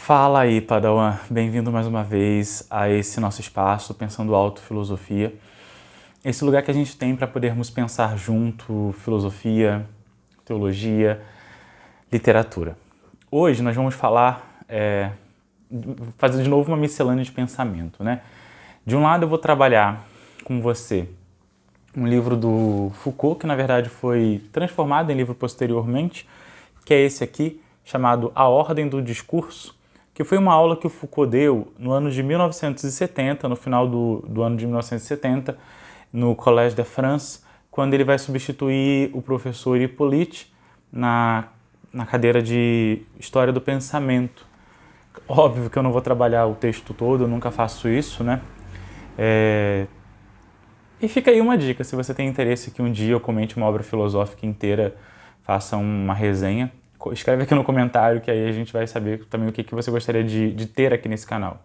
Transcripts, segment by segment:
Fala aí, Padawan! Bem-vindo mais uma vez a esse nosso espaço, Pensando Alto Filosofia. Esse lugar que a gente tem para podermos pensar junto filosofia, teologia, literatura. Hoje nós vamos fazer de novo uma miscelânea de pensamento, né? De um lado eu vou trabalhar com você um livro do Foucault, que na verdade foi transformado em livro posteriormente, que é esse aqui, chamado A Ordem do Discurso, que foi uma aula que o Foucault deu no ano de 1970, no final do ano de 1970, no Collège de France, quando ele vai substituir o professor Hippolyte na cadeira de História do Pensamento. Óbvio que eu não vou trabalhar o texto todo, eu nunca faço isso, né? E fica aí uma dica, se você tem interesse que um dia eu comente uma obra filosófica inteira, faça uma resenha, escreve aqui no comentário que aí a gente vai saber também o que você gostaria de ter aqui nesse canal.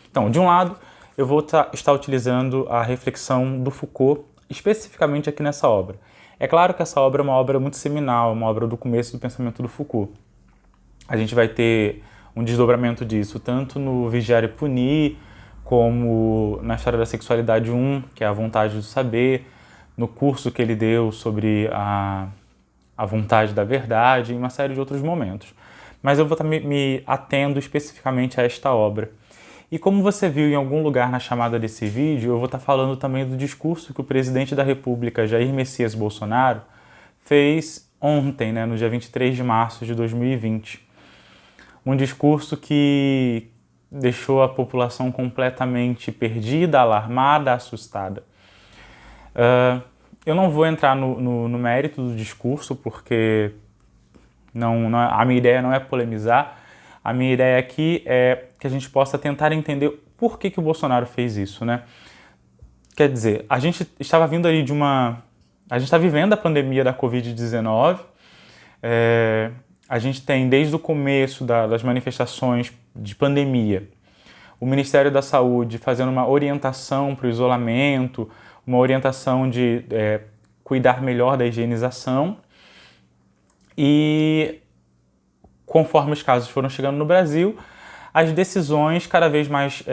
Então, de um lado, eu vou estar utilizando a reflexão do Foucault, especificamente aqui nessa obra. É claro que essa obra é uma obra muito seminal, uma obra do começo do pensamento do Foucault. A gente vai ter um desdobramento disso, tanto no Vigiar e Punir, como na História da Sexualidade 1, que é a vontade do saber, no curso que ele deu sobre a vontade da verdade e uma série de outros momentos. Mas eu vou estar me atendo especificamente a esta obra. E como você viu em algum lugar na chamada desse vídeo, eu vou estar falando também do discurso que o presidente da República, Jair Messias Bolsonaro, fez ontem, no dia 23 de março de 2020. Um discurso que deixou a população completamente perdida, alarmada, assustada. Eu não vou entrar no mérito do discurso, porque a minha ideia não é polemizar. A minha ideia aqui é que a gente possa tentar entender por que o Bolsonaro fez isso, né? Quer dizer, a gente estava vindo aí a gente está vivendo a pandemia da Covid-19. A gente tem, desde o começo das manifestações de pandemia, o Ministério da Saúde fazendo uma orientação para o isolamento, uma orientação de cuidar melhor da higienização. E conforme os casos foram chegando no Brasil, as decisões cada vez mais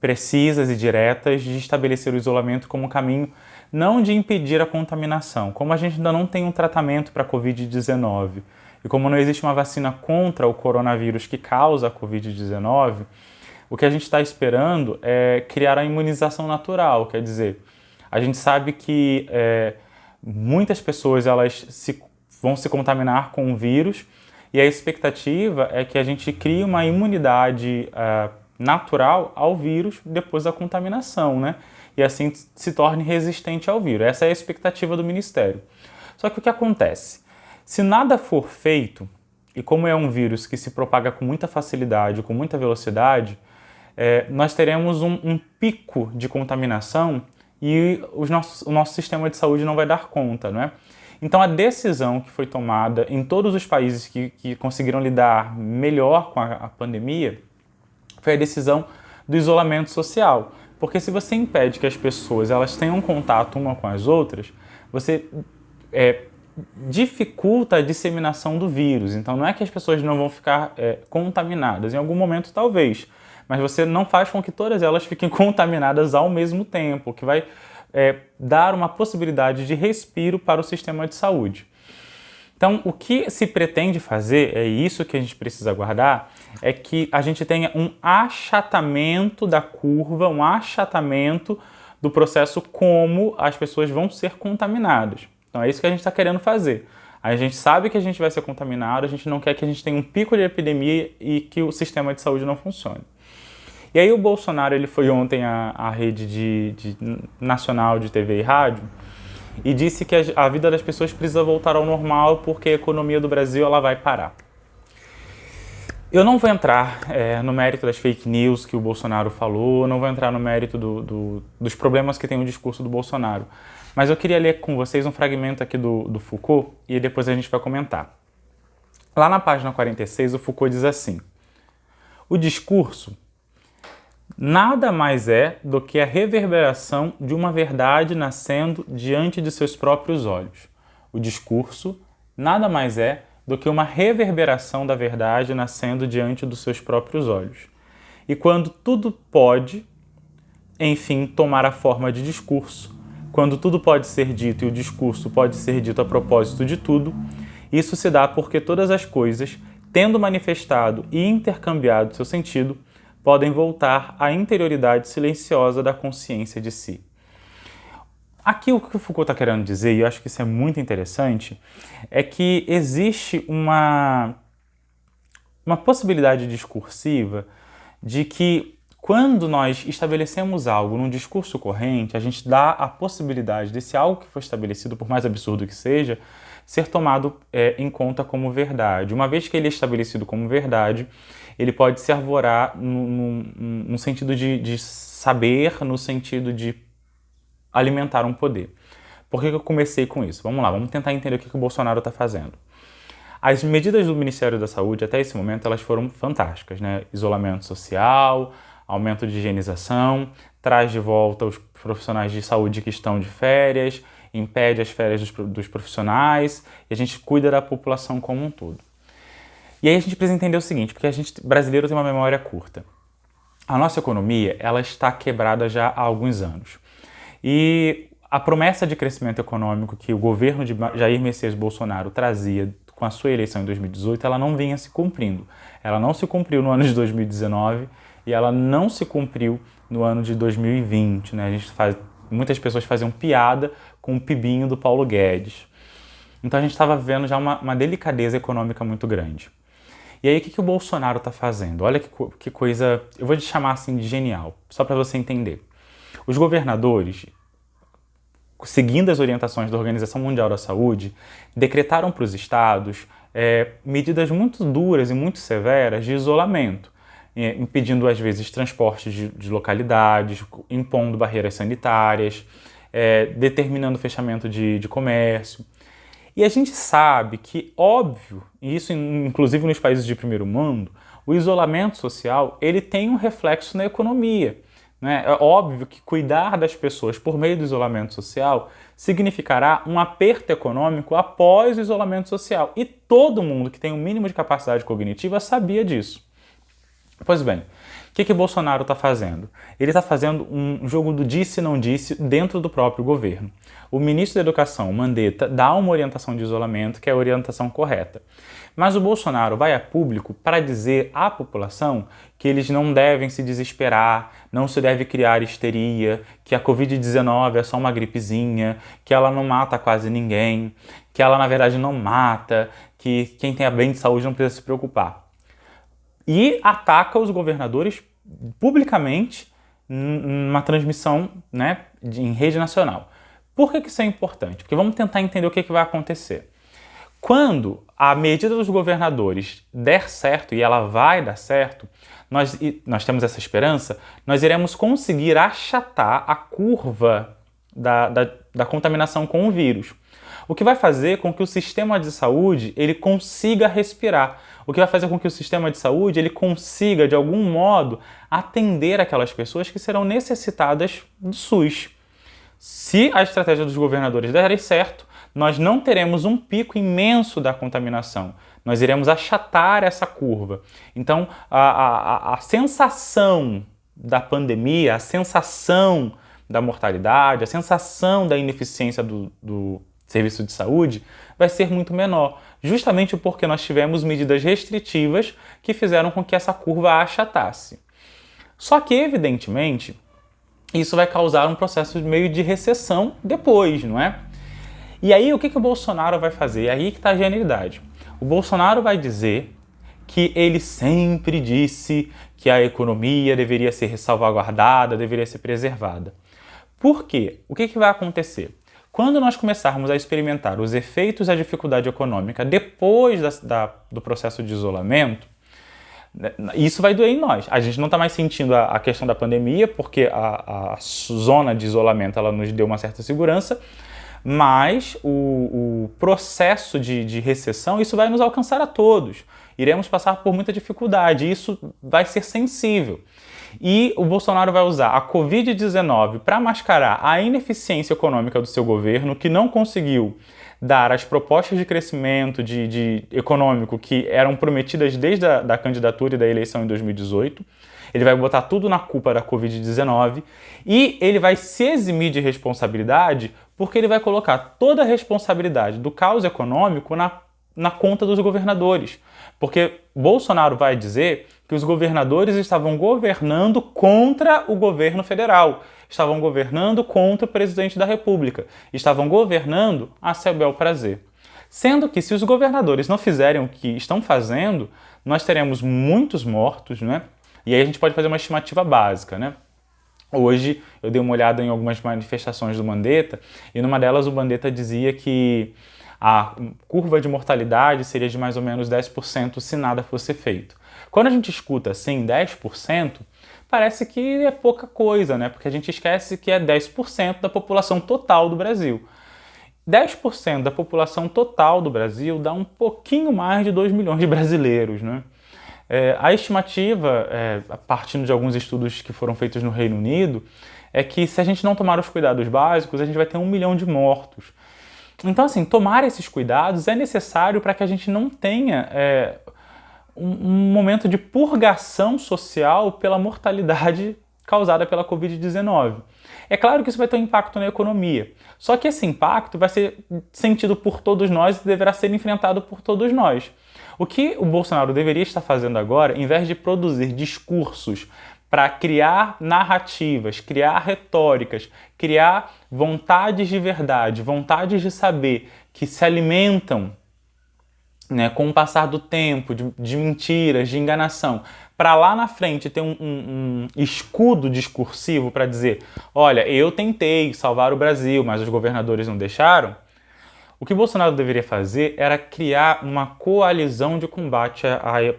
precisas e diretas de estabelecer o isolamento como um caminho não de impedir a contaminação. Como a gente ainda não tem um tratamento para a Covid-19 e como não existe uma vacina contra o coronavírus que causa a Covid-19, o que a gente está esperando é criar a imunização natural, quer dizer, a gente sabe que muitas pessoas vão se contaminar com o vírus e a expectativa é que a gente crie uma imunidade natural ao vírus depois da contaminação, né? E assim se torne resistente ao vírus. Essa é a expectativa do Ministério. Só que o que acontece? Se nada for feito, e como é um vírus que se propaga com muita facilidade, com muita velocidade, nós teremos um pico de contaminação e o nosso sistema de saúde não vai dar conta, não é? Então a decisão que foi tomada em todos os países que conseguiram lidar melhor com a pandemia foi a decisão do isolamento social. Porque se você impede que as pessoas elas tenham contato uma com as outras, você dificulta a disseminação do vírus. Então não é que as pessoas não vão ficar contaminadas, em algum momento talvez, mas você não faz com que todas elas fiquem contaminadas ao mesmo tempo, o que vai dar uma possibilidade de respiro para o sistema de saúde. Então, o que se pretende fazer, é isso que a gente precisa aguardar, é que a gente tenha um achatamento da curva, um achatamento do processo como as pessoas vão ser contaminadas. Então, é isso que a gente está querendo fazer. A gente sabe que a gente vai ser contaminado, a gente não quer que a gente tenha um pico de epidemia e que o sistema de saúde não funcione. E aí o Bolsonaro ele foi ontem à rede nacional de TV e rádio e disse que a vida das pessoas precisa voltar ao normal porque a economia do Brasil ela vai parar. Eu não vou entrar no mérito das fake news que o Bolsonaro falou, não vou entrar no mérito dos problemas que tem o discurso do Bolsonaro, mas eu queria ler com vocês um fragmento aqui do Foucault e depois a gente vai comentar. Lá na página 46, o Foucault diz assim: o discurso nada mais é do que a reverberação de uma verdade nascendo diante de seus próprios olhos. O discurso nada mais é do que uma reverberação da verdade nascendo diante dos seus próprios olhos. E quando tudo pode, enfim, tomar a forma de discurso, quando tudo pode ser dito e o discurso pode ser dito a propósito de tudo, isso se dá porque todas as coisas, tendo manifestado e intercambiado seu sentido, podem voltar à interioridade silenciosa da consciência de si. Aqui o que o Foucault está querendo dizer, e eu acho que isso é muito interessante, é que existe uma possibilidade discursiva de que quando nós estabelecemos algo num discurso corrente, a gente dá a possibilidade desse algo que foi estabelecido, por mais absurdo que seja, ser tomado em conta como verdade. Uma vez que ele é estabelecido como verdade, ele pode se arvorar no sentido de saber, no sentido de alimentar um poder. Por que eu comecei com isso? Vamos lá, vamos tentar entender o que o Bolsonaro está fazendo. As medidas do Ministério da Saúde, até esse momento, elas foram fantásticas, né? Isolamento social, aumento de higienização, traz de volta os profissionais de saúde que estão de férias, impede as férias dos profissionais e a gente cuida da população como um todo. E aí a gente precisa entender o seguinte, porque a gente brasileiro tem uma memória curta. A nossa economia, ela está quebrada já há alguns anos. E a promessa de crescimento econômico que o governo de Jair Messias Bolsonaro trazia com a sua eleição em 2018, ela não vinha se cumprindo. Ela não se cumpriu no ano de 2019 e ela não se cumpriu no ano de 2020. Né? Muitas pessoas faziam piada com o PIBinho do Paulo Guedes. Então a gente estava vendo já uma delicadeza econômica muito grande. E aí o que o Bolsonaro está fazendo? Olha que coisa, eu vou te chamar assim de genial, só para você entender. Os governadores, seguindo as orientações da Organização Mundial da Saúde, decretaram para os estados medidas muito duras e muito severas de isolamento, impedindo às vezes transportes de localidades, impondo barreiras sanitárias, determinando fechamento de comércio. E a gente sabe que, óbvio, e isso inclusive nos países de primeiro mundo, o isolamento social ele tem um reflexo na economia. É óbvio que cuidar das pessoas por meio do isolamento social significará um aperto econômico após o isolamento social. E todo mundo que tem um mínimo de capacidade cognitiva sabia disso. Pois bem, o que Bolsonaro está fazendo? Ele está fazendo um jogo do disse e não disse dentro do próprio governo. O ministro da Educação, Mandetta, dá uma orientação de isolamento que é a orientação correta. Mas o Bolsonaro vai a público para dizer à população que eles não devem se desesperar, não se deve criar histeria, que a Covid-19 é só uma gripezinha, que ela não mata quase ninguém, que ela na verdade não mata, que quem tem bem de saúde não precisa se preocupar. E ataca os governadores publicamente numa transmissão, né, em rede nacional. Por que isso é importante? Porque vamos tentar entender o que vai acontecer. Quando a medida dos governadores der certo, e ela vai dar certo, nós temos essa esperança, nós iremos conseguir achatar a curva da contaminação com o vírus. O que vai fazer com que o sistema de saúde ele consiga respirar. O que vai fazer com que o sistema de saúde ele consiga, de algum modo, atender aquelas pessoas que serão necessitadas do SUS. Se a estratégia dos governadores der certo, nós não teremos um pico imenso da contaminação. Nós iremos achatar essa curva. Então, a sensação da pandemia, a sensação da mortalidade, a sensação da ineficiência do serviço de saúde vai ser muito menor, justamente porque nós tivemos medidas restritivas que fizeram com que essa curva achatasse. Só que, evidentemente, isso vai causar um processo meio de recessão depois, não é? E aí, o que o Bolsonaro vai fazer? É aí que está a genialidade. O Bolsonaro vai dizer que ele sempre disse que a economia deveria ser salvaguardada, deveria ser preservada. Por quê? O que vai acontecer? Quando nós começarmos a experimentar os efeitos da dificuldade econômica depois do processo de isolamento, isso vai doer em nós. A gente não está mais sentindo a questão da pandemia, porque a zona de isolamento ela nos deu uma certa segurança, mas o processo de recessão, isso vai nos alcançar a todos. Iremos passar por muita dificuldade, e isso vai ser sensível. E o Bolsonaro vai usar a Covid-19 para mascarar a ineficiência econômica do seu governo, que não conseguiu dar as propostas de crescimento econômico que eram prometidas desde a da candidatura e da eleição em 2018. Ele vai botar tudo na culpa da Covid-19 e ele vai se eximir de responsabilidade porque ele vai colocar toda a responsabilidade do caos econômico na conta dos governadores. Porque Bolsonaro vai dizer que os governadores estavam governando contra o governo federal, estavam governando contra o presidente da República, estavam governando a seu bel prazer. Sendo que se os governadores não fizerem o que estão fazendo, nós teremos muitos mortos, né? E aí a gente pode fazer uma estimativa básica, né? Hoje eu dei uma olhada em algumas manifestações do Mandetta e numa delas o Mandetta dizia que a curva de mortalidade seria de mais ou menos 10% se nada fosse feito. Quando a gente escuta assim 10%, parece que é pouca coisa, né? Porque a gente esquece que é 10% da população total do Brasil. 10% da população total do Brasil dá um pouquinho mais de 2 milhões de brasileiros, né? A estimativa, partindo de alguns estudos que foram feitos no Reino Unido, é que se a gente não tomar os cuidados básicos, a gente vai ter 1 milhão de mortos. Então, assim, tomar esses cuidados é necessário para que a gente não tenha um momento de purgação social pela mortalidade causada pela Covid-19. É claro que isso vai ter um impacto na economia, só que esse impacto vai ser sentido por todos nós e deverá ser enfrentado por todos nós. O que o Bolsonaro deveria estar fazendo agora, em vez de produzir discursos para criar narrativas, criar retóricas, criar vontades de verdade, vontades de saber que se alimentam, né, com o passar do tempo, de mentiras, de enganação, para lá na frente ter um escudo discursivo para dizer: olha, eu tentei salvar o Brasil, mas os governadores não deixaram. O que Bolsonaro deveria fazer era criar uma coalizão de combate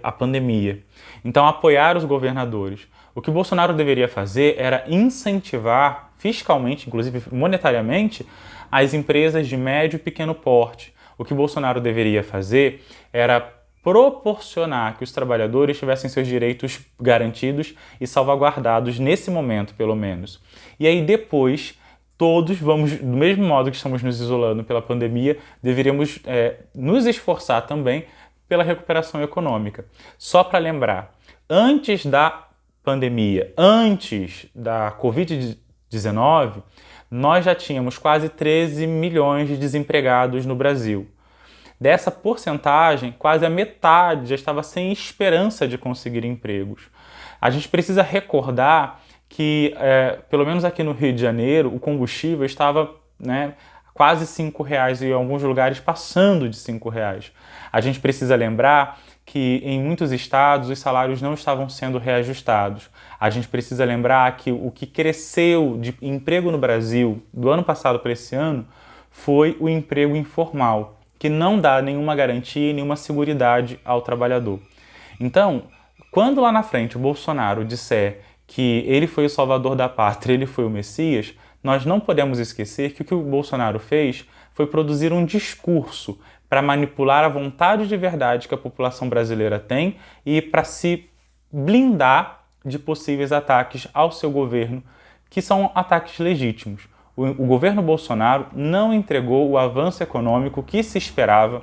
à pandemia. Então, apoiar os governadores. O que Bolsonaro deveria fazer era incentivar fiscalmente, inclusive monetariamente, as empresas de médio e pequeno porte. O que Bolsonaro deveria fazer era proporcionar que os trabalhadores tivessem seus direitos garantidos e salvaguardados nesse momento, pelo menos. E aí depois todos vamos, do mesmo modo que estamos nos isolando pela pandemia, deveríamos nos esforçar também pela recuperação econômica. Só para lembrar, antes da pandemia, antes da Covid-19, nós já tínhamos quase 13 milhões de desempregados no Brasil. Dessa porcentagem, quase a metade já estava sem esperança de conseguir empregos. A gente precisa recordar que, pelo menos aqui no Rio de Janeiro, o combustível estava, né, quase R$5 e em alguns lugares passando de R$5. A gente precisa lembrar que em muitos estados os salários não estavam sendo reajustados. A gente precisa lembrar que o que cresceu de emprego no Brasil do ano passado para esse ano foi o emprego informal, que não dá nenhuma garantia e nenhuma seguridade ao trabalhador. Então, quando lá na frente o Bolsonaro disser que ele foi o salvador da pátria, ele foi o Messias, nós não podemos esquecer que o que o Bolsonaro fez foi produzir um discurso para manipular a vontade de verdade que a população brasileira tem e para se blindar de possíveis ataques ao seu governo, que são ataques legítimos. O governo Bolsonaro não entregou o avanço econômico que se esperava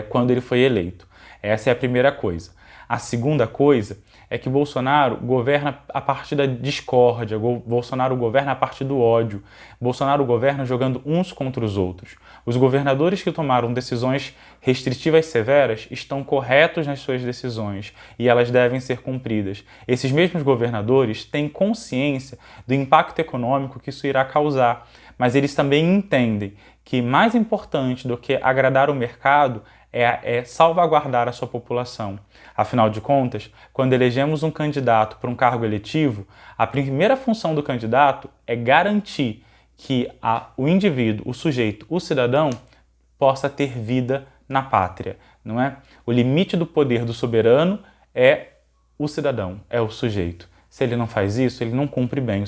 quando ele foi eleito. Essa é a primeira coisa. A segunda coisa é que Bolsonaro governa a partir da discórdia, Bolsonaro governa a partir do ódio, Bolsonaro governa jogando uns contra os outros. Os governadores que tomaram decisões restritivas severas estão corretos nas suas decisões e elas devem ser cumpridas. Esses mesmos governadores têm consciência do impacto econômico que isso irá causar, mas eles também entendem que mais importante do que agradar o mercado é salvaguardar a sua população. Afinal de contas, quando elegemos um candidato para um cargo eletivo, a primeira função do candidato é garantir que o indivíduo, o sujeito, o cidadão, possa ter vida na pátria, não é? O limite do poder do soberano é o cidadão, é o sujeito. Se ele não faz isso, ele não cumpre bem o seu